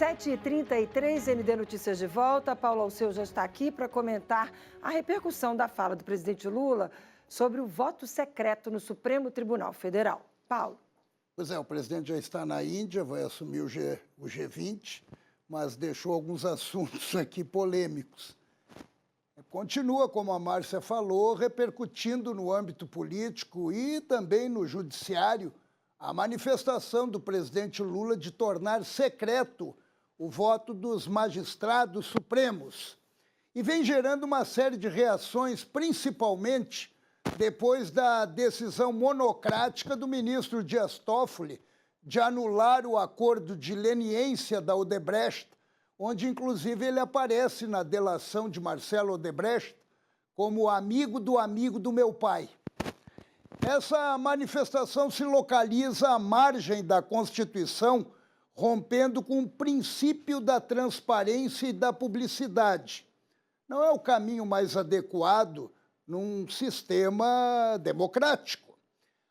7h33, ND Notícias de volta. Paulo Alceu já está aqui para comentar a repercussão da fala do presidente Lula sobre o voto secreto no Supremo Tribunal Federal. Paulo. Pois é, o presidente já está na Índia, vai assumir o G20, mas deixou alguns assuntos aqui polêmicos. Continua, como a Márcia falou, repercutindo no âmbito político e também no judiciário a manifestação do presidente Lula de tornar secreto o voto dos magistrados supremos. E vem gerando uma série de reações, principalmente depois da decisão monocrática do ministro Dias Toffoli de anular o acordo de leniência da Odebrecht, onde inclusive ele aparece na delação de Marcelo Odebrecht como amigo do meu pai. Essa manifestação se localiza à margem da Constituição, rompendo com o princípio da transparência e da publicidade. Não é o caminho mais adequado num sistema democrático.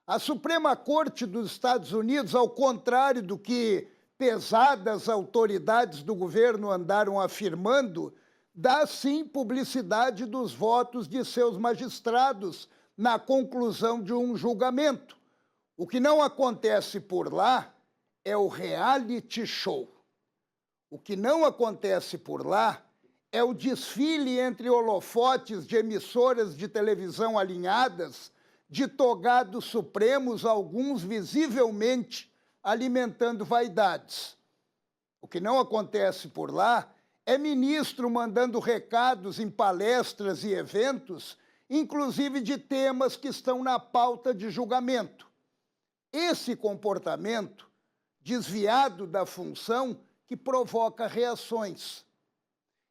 A Suprema Corte dos Estados Unidos, ao contrário do que pesadas autoridades do governo andaram afirmando, dá sim publicidade dos votos de seus magistrados na conclusão de um julgamento. O que não acontece por lá é o reality show. O que não acontece por lá é o desfile entre holofotes de emissoras de televisão alinhadas, de togados supremos, alguns visivelmente alimentando vaidades. O que não acontece por lá é ministro mandando recados em palestras e eventos, inclusive de temas que estão na pauta de julgamento. Esse comportamento, desviado da função, que provoca reações.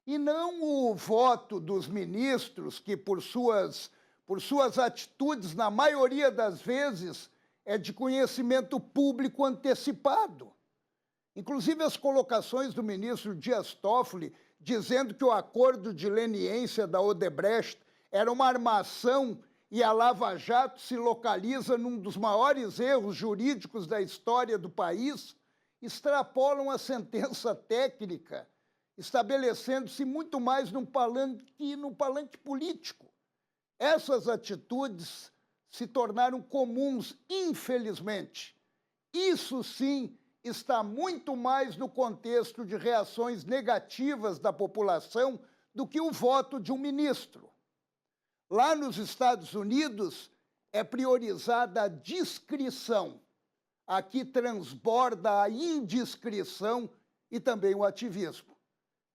E não o voto dos ministros, que por suas atitudes, na maioria das vezes, é de conhecimento público antecipado. Inclusive as colocações do ministro Dias Toffoli, dizendo que o acordo de leniência da Odebrecht era uma armação e a Lava Jato se localiza num dos maiores erros jurídicos da história do país, extrapolam a sentença técnica, estabelecendo-se muito mais no palanque político. Essas atitudes se tornaram comuns, infelizmente. Isso sim está muito mais no contexto de reações negativas da população do que o voto de um ministro. Lá nos Estados Unidos é priorizada a discrição. Aqui transborda a indiscrição e também o ativismo.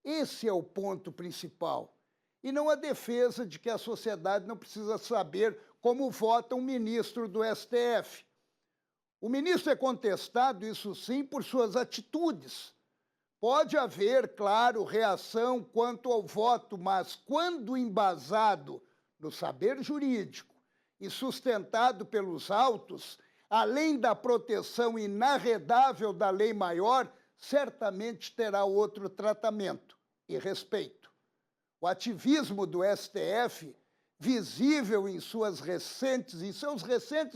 Esse é o ponto principal. E não a defesa de que a sociedade não precisa saber como vota um ministro do STF. O ministro é contestado, isso sim, por suas atitudes. Pode haver, claro, reação quanto ao voto, mas quando embasado no saber jurídico e sustentado pelos autos, além da proteção inarredável da lei maior, certamente terá outro tratamento e respeito. O ativismo do STF, visível em seus recentes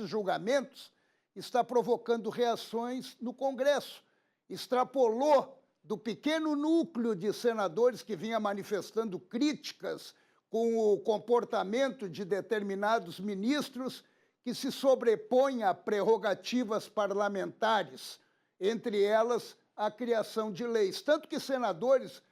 julgamentos, está provocando reações no Congresso. Extrapolou do pequeno núcleo de senadores que vinha manifestando críticas com o comportamento de determinados ministros que se sobrepõem a prerrogativas parlamentares, entre elas a criação de leis. Tanto que senadores,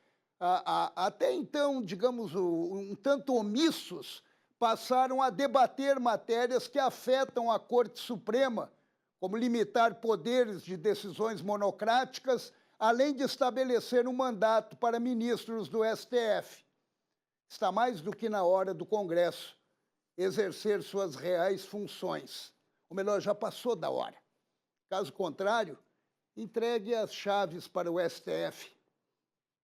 até então, digamos, um tanto omissos, passaram a debater matérias que afetam a Corte Suprema, como limitar poderes de decisões monocráticas, além de estabelecer um mandato para ministros do STF. Está mais do que na hora do Congresso exercer suas reais funções. Ou melhor, já passou da hora. Caso contrário, entregue as chaves para o STF